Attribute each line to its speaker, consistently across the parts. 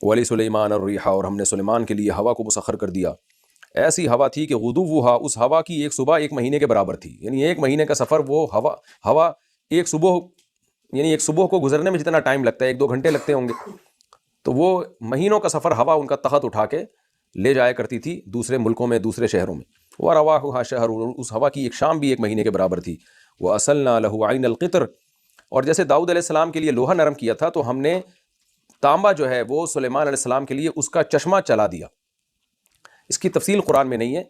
Speaker 1: ولی سلیمان الریح، اور ہم نے سلیمان کے لیے ہوا کو مسخر کر دیا، ایسی ہوا تھی کہ غدوها، اس ہوا کی ایک صبح ایک مہینے کے برابر تھی، یعنی ایک مہینے کا سفر وہ ہوا ایک صبح، یعنی ایک صبح کو گزرنے میں جتنا ٹائم لگتا ہے 1-2 گھنٹے لگتے ہوں گے، تو وہ مہینوں کا سفر ہوا ان کا تخت اٹھا کے لے جایا کرتی تھی دوسرے ملکوں میں، دوسرے شہروں میں۔ وَرَوَاحُهَا شَهْرٌ، اس ہوا کی ایک شام بھی ایک مہینے کے برابر تھی۔ وَأَصَلْنَا لَهُ عَيْنَ الْقِطْرِ، اور جیسے داؤد علیہ السلام کے لیے لوہا نرم کیا تھا، تو ہم نے تانبا جو ہے وہ سلیمان علیہ السلام کے لیے اس کا چشمہ چلا دیا۔ اس کی تفصیل قرآن میں نہیں ہے،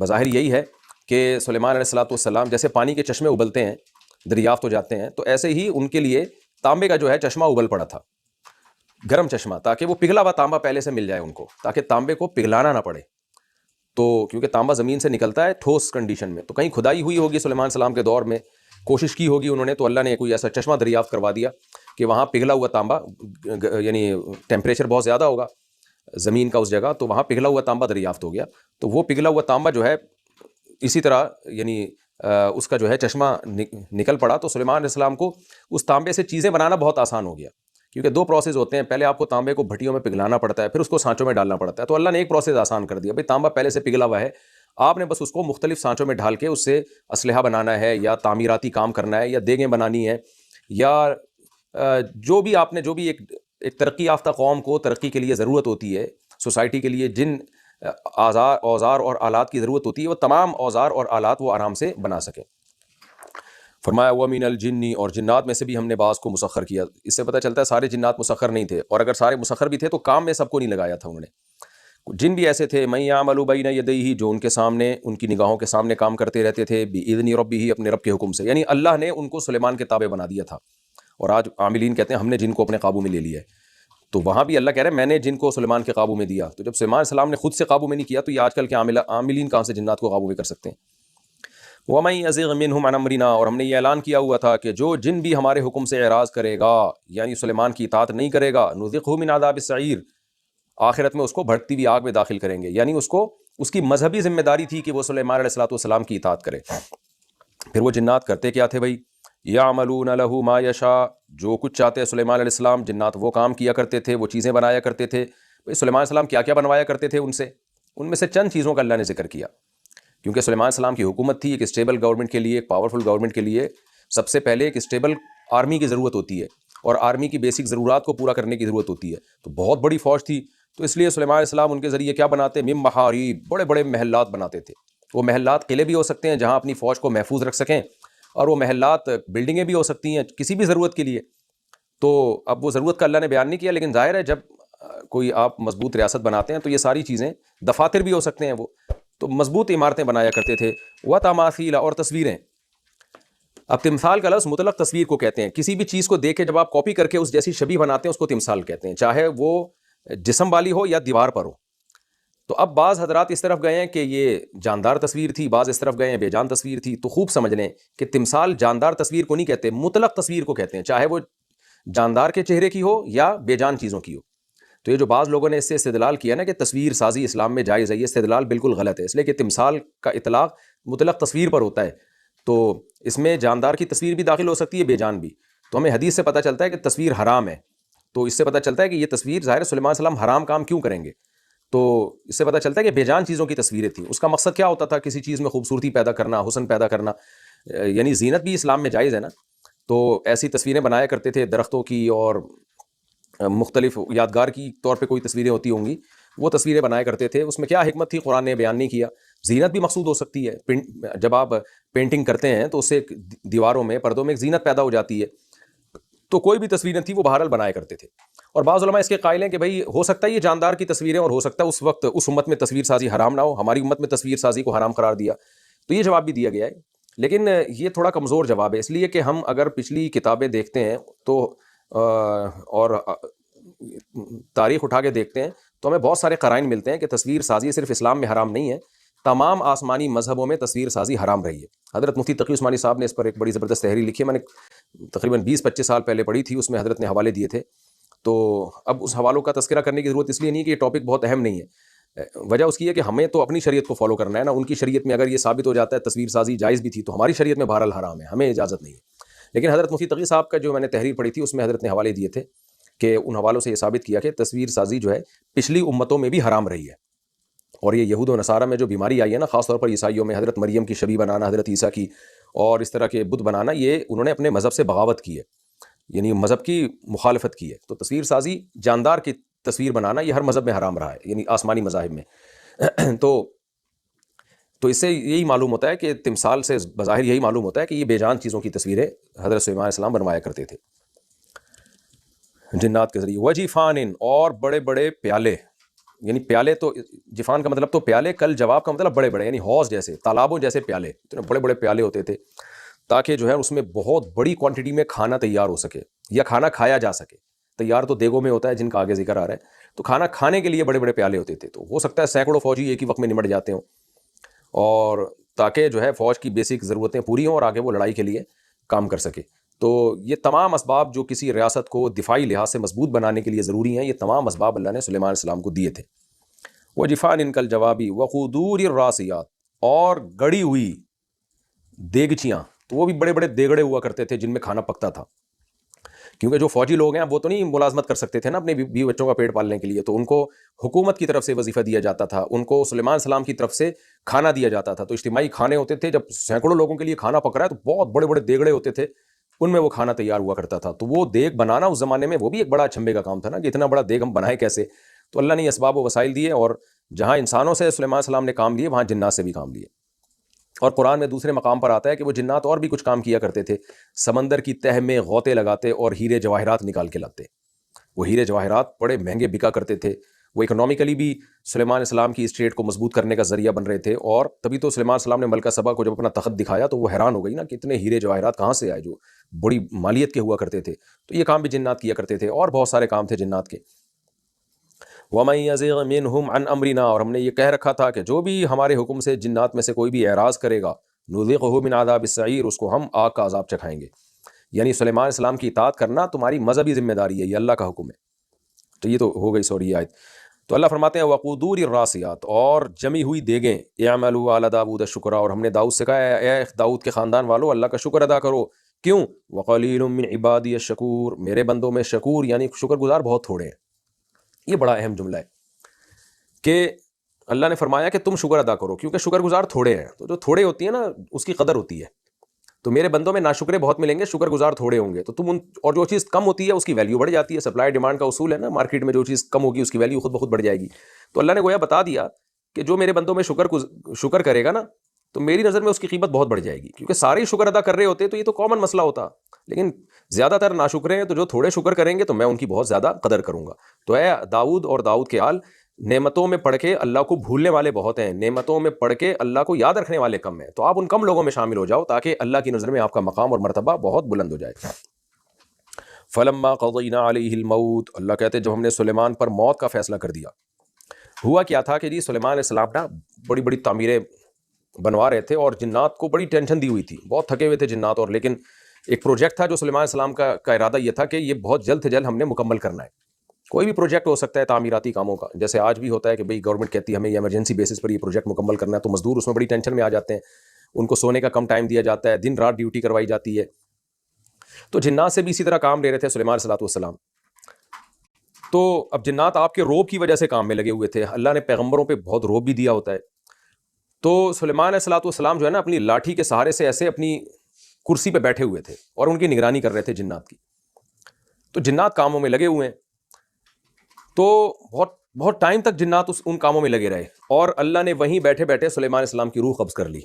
Speaker 1: بظاہر یہی ہے کہ سلیمان علیہ السلام جیسے پانی کے چشمے ابلتے ہیں، دریافت ہو جاتے ہیں، تو ایسے ہی ان کے لیے تانبے کا جو ہے چشمہ ابل پڑا تھا، گرم چشمہ، تاکہ وہ پگھلا ہوا تانبا پہلے سے مل جائے ان کو، تاکہ تانبے کو پگھلانا نہ پڑے۔ تو کیونکہ تانبا زمین سے نکلتا ہے ٹھوس کنڈیشن میں، تو کہیں کھدائی ہوئی ہوگی سلیمان السلام کے دور میں، کوشش کی ہوگی انہوں نے، تو اللہ نے کوئی ایسا چشمہ دریافت کروا دیا کہ وہاں پگھلا ہوا تانبا، یعنی ٹیمپریچر بہت زیادہ ہوگا زمین کا اس جگہ، تو وہاں پگھلا ہوا تانبا دریافت ہو گیا، تو وہ پگھلا ہوا تانبا جو ہے اسی طرح یعنی اس کا جو ہے چشمہ نکل پڑا، تو سلیمان علیہ السلام کو اس تانبے سے چیزیں بنانا بہت آسان ہو گیا، کیونکہ 2 پروسیس ہوتے ہیں، پہلے آپ کو تانبے کو بھٹیوں میں پگھلانا پڑتا ہے، پھر اس کو سانچوں میں ڈالنا پڑتا ہے، تو اللہ نے ایک پروسیس آسان کر دیا، بھئی تانبا پہلے سے پگھلا ہوا ہے، آپ نے بس اس کو مختلف سانچوں میں ڈال کے اس سے اسلحہ بنانا ہے، یا تعمیراتی کام کرنا ہے، یا دیگیں بنانی ہے، یا جو بھی آپ نے جو بھی ایک ترقی یافتہ قوم کو ترقی کے لیے ضرورت ہوتی ہے، سوسائٹی کے لیے جن اوزار اور آلات کی ضرورت ہوتی ہے، وہ تمام اوزار اور آلات وہ آرام سے بنا سکیں۔ فرمایا وَمِنَ الْجِنِّ، اور جنات میں سے بھی ہم نے بعض کو مسخر کیا۔ اس سے پتہ چلتا ہے سارے جنات مسخر نہیں تھے، اور اگر سارے مسخر بھی تھے تو کام میں سب کو نہیں لگایا تھا انہوں نے۔ جن بھی ایسے تھے مَن يَعْمَلُ بَيْنَ يَدَيْهِ، جو ان کے سامنے، ان کی نگاہوں کے سامنے کام کرتے رہتے تھے، بِإِذْنِ رَبِّهِ، اپنے رب کے حکم سے، یعنی اللہ نے ان کو سلیمان کے تابع بنا دیا تھا۔ اور آج عاملین کہتے ہیں ہم نے جن کو اپنے قابو میں لے لیا ہے، تو وہاں بھی اللہ کہہ رہے ہیں میں نے جن کو سلیمان کے قابو میں دیا، تو جب سلیمان علیہ السلام نے خود سے قابو میں نہیں کیا، تو یہ آج کل کے عاملین کہاں سے جنات کو قابو میں کر سکتے ہیں۔ وَمَن يَزِغْ مِنْهُمْ عَنْ أَمْرِنَا، اور ہم نے یہ اعلان کیا ہوا تھا کہ جو جن بھی ہمارے حکم سے اعراض کرے گا، یعنی سلیمان کی اطاعت نہیں کرے گا، نُذِقْهُ مِنْ عَذَابِ السَّعِيرِ، آخرت میں اس کو بھڑکتی ہوئی آگ میں داخل کریں گے، یعنی اس کو اس کی مذہبی ذمہ داری تھی کہ وہ سلیمان علیہ السلام کی اطاعت کرے۔ پھر وہ جنات کرتے کیا تھے بھائی؟ یعملون لہ ما یشاء، جو کچھ چاہتے سلیمان علیہ السلام، جنات وہ کام کیا کرتے تھے، وہ چیزیں بنایا کرتے تھے۔ بھائی سلیمان علیہ السلام کیا کیا بنوایا کرتے تھے ان میں سے چند چیزوں کا اللہ نے ذکر کیا، کیونکہ سلیمان علیہ السلام کی حکومت تھی ایک اسٹیبل گورنمنٹ کے لیے، ایک پاورفل گورنمنٹ کے لیے سب سے پہلے ایک اسٹیبل آرمی کی ضرورت ہوتی ہے، اور آرمی کی بیسک ضرورات کو پورا کرنے کی ضرورت ہوتی ہے، تو بہت بڑی فوج تھی، تو اس لیے سلیمان علیہ السلام ان کے ذریعے کیا بناتے؟ من محاریب، بڑے بڑے محلات بناتے تھے۔ وہ محلات قلعے بھی ہو سکتے ہیں جہاں اپنی فوج کو محفوظ رکھ سکیں، اور وہ محلات بلڈنگیں بھی ہو سکتی ہیں کسی بھی ضرورت کے لیے۔ تو اب وہ ضرورت کا اللہ نے بیان نہیں کیا، لیکن ظاہر ہے جب کوئی آپ مضبوط ریاست بناتے ہیں تو یہ ساری چیزیں، دفاتر بھی ہو سکتے ہیں، وہ تو مضبوط عمارتیں بنایا کرتے تھے۔ وَتَمَاثِيلَ، اور تصویریں۔ اب تمثال کا لفظ مطلق تصویر کو کہتے ہیں، کسی بھی چیز کو دیکھ کے جب آپ کاپی کر کے اس جیسی شبیہ بناتے ہیں اس کو تمثال کہتے ہیں، چاہے وہ جسم والی ہو یا دیوار پر ہو۔ تو اب بعض حضرات اس طرف گئے ہیں کہ یہ جاندار تصویر تھی، بعض اس طرف گئے ہیں بے جان تصویر تھی، تو خوب سمجھ لیں کہ تمثال جاندار تصویر کو نہیں کہتے، مطلق تصویر کو کہتے ہیں، چاہے وہ جاندار کے چہرے کی ہو یا بے جان چیزوں کی ہو۔ تو یہ جو بعض لوگوں نے اس سے استدلال کیا نا کہ تصویر سازی اسلام میں جائز ہے، یہ استدلال بالکل غلط ہے، اس لیے کہ تمثال کا اطلاق مطلق تصویر پر ہوتا ہے، تو اس میں جاندار کی تصویر بھی داخل ہو سکتی ہے، بے جان بھی۔ تو ہمیں حدیث سے پتہ چلتا ہے کہ تصویر حرام ہے، تو اس سے پتہ چلتا ہے کہ یہ تصویر ظاہر سلیمان علیہ السلام حرام کام کیوں کریں گے، تو اس سے پتہ چلتا ہے کہ بے جان چیزوں کی تصویریں تھیں۔ اس کا مقصد کیا ہوتا تھا؟ کسی چیز میں خوبصورتی پیدا کرنا، حسن پیدا کرنا، یعنی زینت بھی اسلام میں جائز ہے نا، تو ایسی تصویریں بنایا کرتے تھے درختوں کی، اور مختلف یادگار کی طور پہ کوئی تصویریں ہوتی ہوں گی، وہ تصویریں بنایا کرتے تھے۔ اس میں کیا حکمت تھی قرآن نے بیان نہیں کیا۔ زینت بھی مقصود ہو سکتی ہے، جب آپ پینٹنگ کرتے ہیں تو اس سے دیواروں میں، پردوں میں ایک زینت پیدا ہو جاتی ہے، تو کوئی بھی تصویریں تھیں وہ بہرحال بنایا کرتے تھے۔ اور بعض علماء اس کے قائل ہیں کہ بھائی ہو سکتا ہے یہ جاندار کی تصویریں، اور ہو سکتا ہے اس وقت اس امت میں تصویر سازی حرام نہ ہو، ہماری امت میں تصویر سازی کو حرام قرار دیا، تو یہ جواب بھی دیا گیا ہے، لیکن یہ تھوڑا کمزور جواب ہے، اس لیے کہ ہم اگر پچھلی کتابیں دیکھتے ہیں تو اور تاریخ اٹھا کے دیکھتے ہیں تو ہمیں بہت سارے قرائن ملتے ہیں کہ تصویر سازی صرف اسلام میں حرام نہیں ہے، تمام آسمانی مذہبوں میں تصویر سازی حرام رہی ہے۔ حضرت مفتی تقی عثمانی صاحب نے اس پر ایک بڑی زبردست تحریر لکھی ہے، میں نے تقریباً 20-25 سال پہلے پڑھی تھی، اس میں حضرت نے حوالے دیے تھے، تو اب اس حوالوں کا تذکرہ کرنے کی ضرورت اس لیے نہیں کہ یہ ٹاپک بہت اہم نہیں ہے، وجہ اس کی ہے کہ ہمیں تو اپنی شریعت کو فالو کرنا ہے نا، ان کی شریعت میں اگر یہ ثابت ہو جاتا ہے تصویر سازی جائز بھی تھی تو ہماری شریعت میں بہرحال حرام ہے، ہمیں اجازت نہیں ہے۔ لیکن حضرت مفتی تقی صاحب کا جو میں نے تحریر پڑھی تھی اس میں حضرت نے حوالے دیے تھے کہ ان حوالوں سے یہ ثابت کیا کہ تصویر سازی جو ہے پچھلی امتوں میں بھی حرام رہی ہے، اور یہ یہود و نصارہ میں جو بیماری آئی ہے نا، خاص طور پر عیسائیوں میں، حضرت مریم کی شبیہ بنانا، حضرت عیسیٰ کی اور اس طرح کے بت بنانا، یہ انہوں نے اپنے مذہب سے بغاوت کی ہے، یعنی مذہب کی مخالفت کی ہے۔ تو تصویر سازی، جاندار کی تصویر بنانا، یہ ہر مذہب میں حرام رہا ہے، یعنی آسمانی مذاہب میں۔ تو اس سے یہی معلوم ہوتا ہے کہ تمثال سے بظاہر یہی معلوم ہوتا ہے کہ یہ بے جان چیزوں کی تصویریں حضرت سلیمان علیہ السلام بنوایا کرتے تھے جنات کے ذریعے۔ وجیفان، اور بڑے بڑے پیالے، یعنی پیالے تو جفان کا مطلب تو پیالے، کل جواب کا مطلب بڑے بڑے، یعنی حوض جیسے، تالابوں جیسے پیالے، اتنے بڑے بڑے پیالے ہوتے تھے تاکہ جو ہے اس میں بہت بڑی کوانٹٹی میں کھانا تیار ہو سکے یا کھانا کھایا جا سکے۔ تیار تو دیگوں میں ہوتا ہے جن کا آگے ذکر آ رہا ہے، تو کھانا کھانے کے لیے بڑے بڑے پیالے ہوتے تھے، تو ہو سکتا ہے سینکڑوں فوجی ایک ہی وقت میں نمٹ جاتے ہوں، اور تاکہ جو ہے فوج کی بیسک ضرورتیں پوری ہوں اور آگے وہ لڑائی کے لیے کام کر سکے۔ تو یہ تمام اسباب جو کسی ریاست کو دفاعی لحاظ سے مضبوط بنانے کے لیے ضروری ہیں، یہ تمام اسباب اللہ نے سلیمان علیہ السلام کو دیے تھے۔ وجفان کالجوابی وقدور الراسیات، اور گڑی ہوئی دیگچیاں، تو وہ بھی بڑے بڑے دیگڑے ہوا کرتے تھے جن میں کھانا پکتا تھا، کیونکہ جو فوجی لوگ ہیں وہ تو نہیں ملازمت کر سکتے تھے نا اپنے بیوی بچوں کا پیٹ پالنے کے لیے، تو ان کو حکومت کی طرف سے وظیفہ دیا جاتا تھا، ان کو سلیمان السلام کی طرف سے کھانا دیا جاتا تھا، تو اجتماعی کھانے ہوتے تھے۔ جب سینکڑوں لوگوں کے لیے کھانا پک رہا ہے تو بہت بڑے بڑے دیگڑے ہوتے تھے، ان میں وہ کھانا تیار ہوا کرتا تھا۔ تو وہ دیگ بنانا اس زمانے میں وہ بھی ایک بڑا چھمبے کا کام تھا نا، کہ اتنا بڑا دیگ ہم بنائیں کیسے؟ تو اللہ نے یہ اسباب و وسائل دیے، اور جہاں انسانوں سے سلیمان السلام نے کام لیے، وہاں جنات سے بھی کام لیے۔ اور قرآن میں دوسرے مقام پر آتا ہے کہ وہ جنات اور بھی کچھ کام کیا کرتے تھے، سمندر کی تہ میں غوطے لگاتے اور ہیرے جواہرات نکال کے لاتے۔ وہ ہیرے جواہرات بڑے مہنگے بکا کرتے تھے، وہ اکنومیکلی بھی سلیمان علیہ السلام کی اسٹیٹ کو مضبوط کرنے کا ذریعہ بن رہے تھے، اور تبھی تو سلیمان علیہ السلام نے ملکہ سبا کو جب اپنا تخت دکھایا تو وہ حیران ہو گئی نا کہ اتنے ہیرے جواہرات کہاں سے آئے جو بڑی مالیت کے ہوا کرتے تھے۔ تو یہ کام بھی جنات کیا کرتے تھے، اور بہت سارے کام تھے جنات کے۔ وَمَن يَزِغْ مِنْهُمْ عَنْ أَمْرِنَا، اور ہم نے یہ کہہ رکھا تھا کہ جو بھی ہمارے حکم سے جنات میں سے کوئی بھی اعراض کرے گا، نُذِقْهُ مِنْ عَذَابِ السَّعِيرِ، اس کو ہم آگ کا عذاب چکھائیں گے۔ یعنی سلیمان علیہ السلام کی اطاعت کرنا تمہاری مذہبی ذمہ داری ہے، یہ اللہ کا حکم ہے۔ تو یہ تو ہو گئی سوری آیت۔ تو اللہ فرماتے ہیں وقدور الراسیات، اور جمی ہوئی دیگیں، اعملوا آل داؤد شکرا، اور ہم نے داؤد سے کہا اے داؤد کے خاندان والو اللہ کا شکر ادا کرو۔ کیوں؟ وقلیل من عبادی الشکور، میرے بندوں میں شکور یعنی شکر گزار بہت تھوڑے ہیں۔ یہ بڑا اہم جملہ ہے کہ اللہ نے فرمایا کہ تم شکر ادا کرو، کیونکہ شکر گزار تھوڑے ہیں، تو جو تھوڑے ہوتی ہیں نا اس کی قدر ہوتی ہے۔ تو میرے بندوں میں ناشکرے بہت ملیں گے، شکر گزار تھوڑے ہوں گے، تو تم اور جو چیز کم ہوتی ہے اس کی ویلیو بڑھ جاتی ہے۔ سپلائی ڈیمانڈ کا اصول ہے نا، مارکیٹ میں جو چیز کم ہوگی اس کی ویلیو خود بخود بڑھ جائے گی۔ تو اللہ نے گویا بتا دیا کہ جو میرے بندوں میں شکر کرے گا نا، تو میری نظر میں اس کی قیمت بہت بڑھ جائے گی، کیونکہ سارے شکر ادا کر رہے ہوتے تو یہ تو کامن مسئلہ ہوتا، لیکن زیادہ تر ناشکرے ہیں، تو جو تھوڑے شکر کریں گے تو میں ان کی بہت زیادہ قدر کروں گا۔ تو اے داؤد اور داؤد کے آل، نعمتوں میں پڑھ کے اللہ کو بھولنے والے بہت ہیں، نعمتوں میں پڑھ کے اللہ کو یاد رکھنے والے کم ہیں، تو آپ ان کم لوگوں میں شامل ہو جاؤ تاکہ اللہ کی نظر میں آپ کا مقام اور مرتبہ بہت بلند ہو جائے۔ فلما قضینا علیہ الموت، اللہ کہتے ہیں جب ہم نے سلیمان پر موت کا فیصلہ کر دیا۔ ہوا کیا تھا کہ جی سلیمان علیہ السلام نا بڑی بڑی تعمیریں بنوا رہے تھے، اور جنات کو بڑی ٹینشن دی ہوئی تھی، بہت تھکے ہوئے تھے جنات، اور لیکن ایک پروجیکٹ تھا جو سلیمان علیہ السلام کا ارادہ یہ تھا کہ یہ بہت جلد سے جلد ہم نے مکمل کرنا ہے۔ کوئی بھی پروجیکٹ ہو سکتا ہے تعمیراتی کاموں کا، جیسے آج بھی ہوتا ہے کہ بھئی گورنمنٹ کہتی ہے ہمیں یہ ایمرجنسی بیسس پر یہ پروجیکٹ مکمل کرنا ہے، تو مزدور اس میں بڑی ٹینشن میں آ جاتے ہیں، ان کو سونے کا کم ٹائم دیا جاتا ہے، دن رات ڈیوٹی کروائی جاتی ہے۔ تو جنات سے بھی اسی طرح کام لے رہے تھے سلیمان علیہ السلام۔ تو اب جنات آپ کے روب کی وجہ سے کام میں لگے ہوئے تھے، اللہ نے پیغمبروں پہ بہت روب بھی دیا ہوتا ہے۔ تو سلیمان علیہ السلام جو ہے نا اپنی لاٹھی کے سہارے سے ایسے اپنی کرسی پہ بیٹھے ہوئے تھے اور ان کی نگرانی کر رہے تھے جنات کی۔ تو جنات کاموں میں لگے ہوئے ہیں، تو بہت ٹائم تک جنات ان کاموں میں لگے رہے، اور اللہ نے وہیں بیٹھے بیٹھے سلیمان علیہ السلام کی روح قبض کر لی،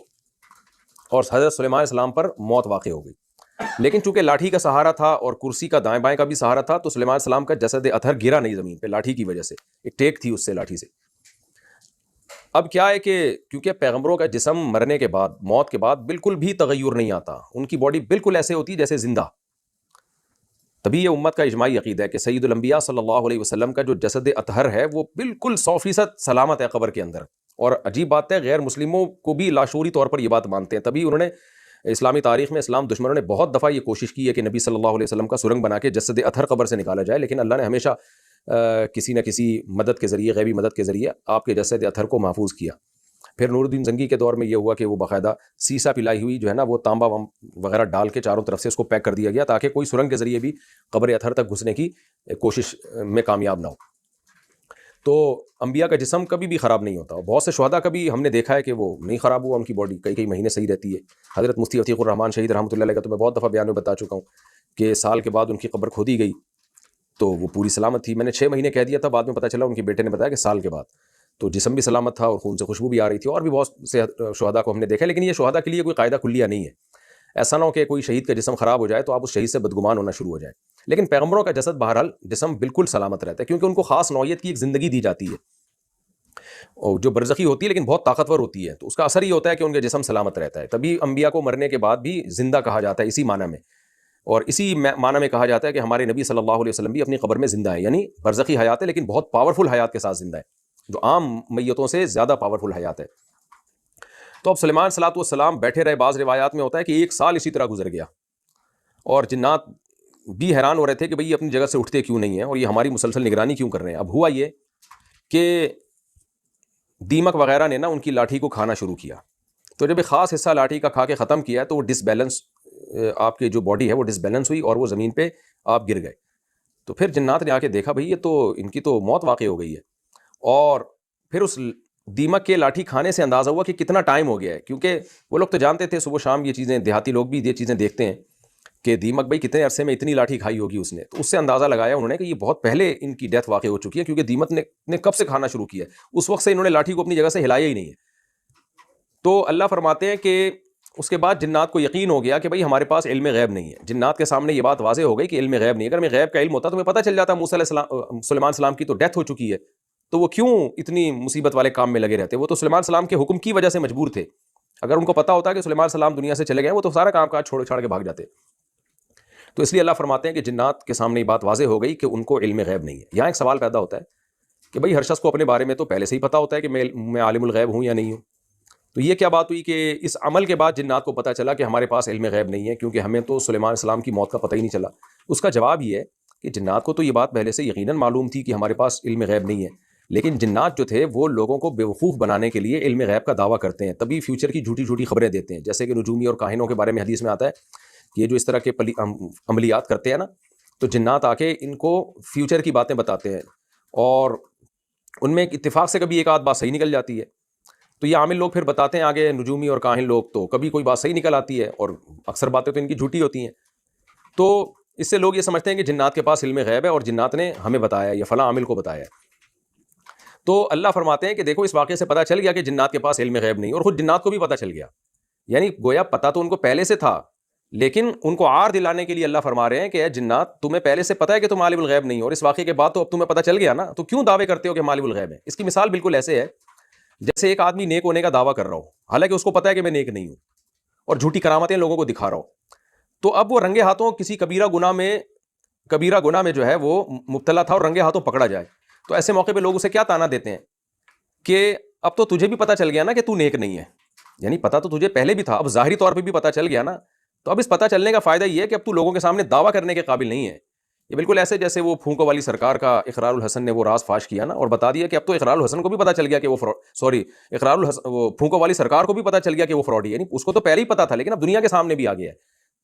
Speaker 1: اور حضرت سلیمان علیہ السلام پر موت واقع ہو گئی۔ لیکن چونکہ لاٹھی کا سہارا تھا اور کرسی کا دائیں بائیں کا بھی سہارا تھا، تو سلیمان علیہ السلام کا جسد اطہر گرا نہیں زمین پہ لاٹھی کی وجہ سے، ایک ٹیک تھی اس سے لاٹھی سے۔ اب کیا ہے کہ کیونکہ پیغمبروں کا جسم مرنے کے بعد، موت کے بعد بالکل بھی تغیر نہیں آتا، ان کی باڈی بالکل ایسے ہوتی ہے جیسے زندہ۔ تبھی یہ امت کا اجماعی عقیدہ ہے کہ سید الانبیاء صلی اللہ علیہ وسلم کا جو جسد اطہر ہے وہ بالکل 100% سلامت ہے قبر کے اندر۔ اور عجیب بات ہے، غیر مسلموں کو بھی لاشعوری طور پر یہ بات مانتے ہیں، تبھی انہوں نے اسلامی تاریخ میں اسلام دشمنوں نے بہت دفعہ یہ کوشش کی ہے کہ نبی صلی اللہ علیہ وسلم کا سرنگ بنا کے جسد اطہر قبر سے نکالا جائے، لیکن اللہ نے ہمیشہ کسی نہ کسی مدد کے ذریعے، غیبی مدد کے ذریعے آپ کے جسد اطہر کو محفوظ کیا۔ پھر نور الدین زنگی کے دور میں یہ ہوا کہ وہ باقاعدہ سیسا پلائی ہوئی جو ہے نا وہ تانبا وغیرہ ڈال کے چاروں طرف سے اس کو پیک کر دیا گیا تاکہ کوئی سرنگ کے ذریعے بھی قبر اطہر تک گھسنے کی کوشش میں کامیاب نہ ہو۔ تو انبیاء کا جسم کبھی بھی خراب نہیں ہوتا، اور بہت سے شہداء کا بھی ہم نے دیکھا ہے کہ وہ نہیں خراب ہوا، ان کی باڈی کئی مہینے صحیح رہتی ہے۔ حضرت مفتی عتیق الرحمان شہید رحمۃ اللہ علیہ کا تو میں بہت دفعہ بیان میں بتا چکا ہوں کہ سال کے بعد ان کی قبر کھودی گئی تو وہ پوری سلامت تھی۔ میں نے 6 مہینے کہہ دیا تھا، بعد میں پتہ چلا ان کے بیٹے نے بتایا کہ سال کے بعد، تو جسم بھی سلامت تھا اور خون سے خوشبو بھی آ رہی تھی۔ اور بھی بہت سے شہداء کو ہم نے دیکھا، لیکن یہ شہداء کے لیے کوئی قاعدہ کلیہ نہیں ہے۔ ایسا نہ ہو کہ کوئی شہید کا جسم خراب ہو جائے تو آپ اس شہید سے بدگمان ہونا شروع ہو جائے۔ لیکن پیغمبروں کا جسد بہرحال جسم بالکل سلامت رہتا ہے، کیونکہ ان کو خاص نوعیت کی ایک زندگی دی جاتی ہے اور جو برزخی ہوتی ہے لیکن بہت طاقتور ہوتی ہے، تو اس کا اثر یہ ہوتا ہے کہ ان کا جسم سلامت رہتا ہے۔ تبھی انبیاء کو مرنے کے بعد بھی زندہ کہا جاتا ہے اسی معنی میں، اور اسی معنی میں کہا جاتا ہے کہ ہمارے نبی صلی اللہ علیہ وسلم بھی اپنی قبر میں زندہ ہے، یعنی برزخی حیات ہے لیکن بہت پاورفل حیات کے ساتھ زندہ ہے، جو عام میتوں سے زیادہ پاورفل حیات ہے۔ تو اب سلیمان صلاۃ والسلام بیٹھے رہے، بعض روایات میں ہوتا ہے کہ 1 سال اسی طرح گزر گیا، اور جنات بھی حیران ہو رہے تھے کہ بھئی اپنی جگہ سے اٹھتے کیوں نہیں ہیں اور یہ ہماری مسلسل نگرانی کیوں کر رہے ہیں۔ اب ہوا یہ کہ دیمک وغیرہ نے نا ان کی لاٹھی کو کھانا شروع کیا، تو جب ایک خاص حصہ لاٹھی کا کھا کے ختم کیا تو وہ ڈس بیلنس، آپ کی جو باڈی ہے وہ ڈس بیلنس ہوئی اور وہ زمین پہ آپ گر گئے۔ تو پھر جنات نے آ کے دیکھا بھئی یہ تو ان کی تو موت واقع ہو گئی ہے، اور پھر اس دیمک کے لاٹھی کھانے سے اندازہ ہوا کہ کتنا ٹائم ہو گیا ہے، کیونکہ وہ لوگ تو جانتے تھے صبح شام یہ چیزیں، دیہاتی لوگ بھی یہ چیزیں دیکھتے ہیں کہ دیمک بھائی کتنے عرصے میں اتنی لاٹھی کھائی ہوگی اس نے، تو اس سے اندازہ لگایا انہوں نے کہ یہ بہت پہلے ان کی ڈیتھ واقع ہو چکی ہے، کیونکہ دیمک نے کب سے کھانا شروع کیا ہے، اس وقت سے انہوں نے لاٹھی کو اپنی جگہ سے ہلایا ہی نہیں ہے۔ تو اللہ فرماتے ہیں کہ اس کے بعد جنات کو یقین ہو گیا کہ بھئی ہمارے پاس علم غیب نہیں ہے۔ جنات کے سامنے یہ بات واضح ہو گئی کہ علم غیب نہیں ہے، اگر میں غیب کا علم ہوتا تو میں پتہ چل جاتا موسیٰ علیہ السلام، سلیمان السلام کی تو ڈیتھ ہو چکی ہے، تو وہ کیوں اتنی مصیبت والے کام میں لگے رہتے؟ وہ تو سلیمان السلام کے حکم کی وجہ سے مجبور تھے، اگر ان کو پتہ ہوتا کہ سلیمان السلام دنیا سے چلے گئے وہ تو سارا کام کاج چھوڑ چھاڑ کے بھاگ جاتے۔ تو اس لیے اللہ فرماتے ہیں کہ جنات کے سامنے یہ بات واضح ہو گئی کہ ان کو علم غیب نہیں ہے۔ یہاں ایک سوال پیدا ہوتا ہے کہ بھئی ہر شخص کو اپنے بارے میں تو پہلے سے ہی پتہ ہوتا ہے کہ میں عالم الغیب ہوں یا نہیں ہوں، تو یہ کیا بات ہوئی کہ اس عمل کے بعد جنات کو پتہ چلا کہ ہمارے پاس علم غیب نہیں ہے، کیونکہ ہمیں تو سلیمان السلام کی موت کا پتہ ہی نہیں چلا؟ اس کا جواب یہ ہے کہ جنات کو تو یہ بات پہلے سے یقیناً معلوم تھی کہ ہمارے پاس علم غیب نہیں ہے، لیکن جنات جو تھے وہ لوگوں کو بیوقوف بنانے کے لیے علم غیب کا دعویٰ کرتے ہیں، تبھی فیوچر کی جھوٹی جھوٹی خبریں دیتے ہیں، جیسے کہ نجومی اور کاہنوں کے بارے میں حدیث میں آتا ہے کہ یہ جو اس طرح کے عملیات کرتے ہیں نا، تو جنات آ کے ان کو فیوچر کی باتیں بتاتے ہیں، اور ان میں اتفاق سے کبھی ایک آدھ بات صحیح نکل جاتی ہے، تو یہ عامل لوگ پھر بتاتے ہیں آگے نجومی اور کاہن لوگ، تو کبھی کوئی بات صحیح نکل آتی ہے اور اکثر باتیں تو ان کی جھوٹی ہوتی ہیں۔ تو اس سے لوگ یہ سمجھتے ہیں کہ جنات کے پاس علم غیب ہے اور جنات نے ہمیں بتایا یا فلاں عامل کو بتایا ہے۔ تو اللہ فرماتے ہیں کہ دیکھو اس واقعے سے پتہ چل گیا کہ جنات کے پاس علم غیب نہیں، اور خود جنات کو بھی پتہ چل گیا، یعنی گویا پتہ تو ان کو پہلے سے تھا، لیکن ان کو عار دلانے کے لیے اللہ فرما رہے ہیں کہ اے جنات تمہیں پہلے سے پتہ ہے کہ تم عالم الغیب نہیں ہو، اور اس واقعے کے بعد تو اب تمہیں پتہ چل گیا نا، تو کیوں دعوے کرتے ہو کہ عالم الغیب ہے؟ اس کی مثال بالکل ایسے ہے جیسے ایک آدمی نیک ہونے کا دعویٰ کر رہا ہو، حالانکہ اس کو پتہ ہے کہ میں نیک نہیں ہوں، اور جھوٹی کرامتیں لوگوں کو دکھا رہا ہو، تو اب وہ رنگے ہاتھوں کسی کبیرہ گناہ میں جو ہے وہ مبتلا تھا اور رنگے ہاتھوں پکڑا جائے، تو ایسے موقع پہ لوگ اسے کیا تانا دیتے ہیں کہ اب تو تجھے بھی پتہ چل گیا نا کہ تو نیک نہیں ہے، یعنی پتہ تو تجھے پہلے بھی تھا، اب ظاہری طور پہ بھی پتہ چل گیا نا، تو اب اس پتہ چلنے کا فائدہ یہ ہے کہ اب تو لوگوں کے سامنے دعویٰ کرنے کے قابل نہیں ہے۔ یہ بالکل ایسے جیسے وہ پھونکو والی سرکار کا اقرار الحسن نے وہ راز فاش کیا نا، اور بتا دیا کہ اب تو اقرار الحسن کو بھی پتہ چل گیا کہ وہ وہ پھونکو والی سرکار کو بھی پتہ چل گیا کہ وہ فراڈ ہے، یعنی اس کو تو پہلے ہی پتہ تھا لیکن اب دنیا کے سامنے بھی آ گیا ہے،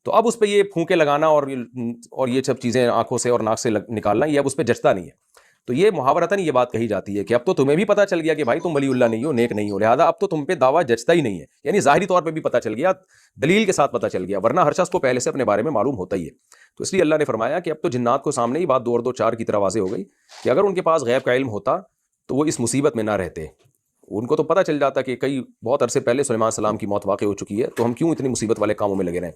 Speaker 1: تو اب اس پہ یہ پھونکے لگانا اور یہ سب چیزیں آنکھوں سے اور ناک سے نکالنا، یہ اب اس پہ جچتا نہیں ہے۔ تو یہ محاورتاً یہ بات کہی جاتی ہے کہ اب تو تمہیں بھی پتہ چل گیا کہ بھائی تم ولی اللہ نہیں ہو، نیک نہیں ہو، لہٰذا اب تو تم پہ دعویٰ جچتا ہی نہیں ہے، یعنی ظاہری طور پہ بھی پتہ چل گیا، دلیل کے ساتھ پتہ چل گیا، ورنہ ہر شخص کو پہلے سے اپنے بارے میں معلوم ہوتا ہی ہے۔ تو اس لیے اللہ نے فرمایا کہ اب تو جنات کو سامنے ہی بات 2 اور 2 4 کی طرح واضح ہو گئی کہ اگر ان کے پاس غیب کا علم ہوتا تو وہ اس مصیبت میں نہ رہتے، ان کو تو پتہ چل جاتا کہ بہت عرصے پہلے سلیمان السلام کی موت واقع ہو چکی ہے، تو ہم کیوں اتنی مصیبت والے کاموں میں لگے رہیں۔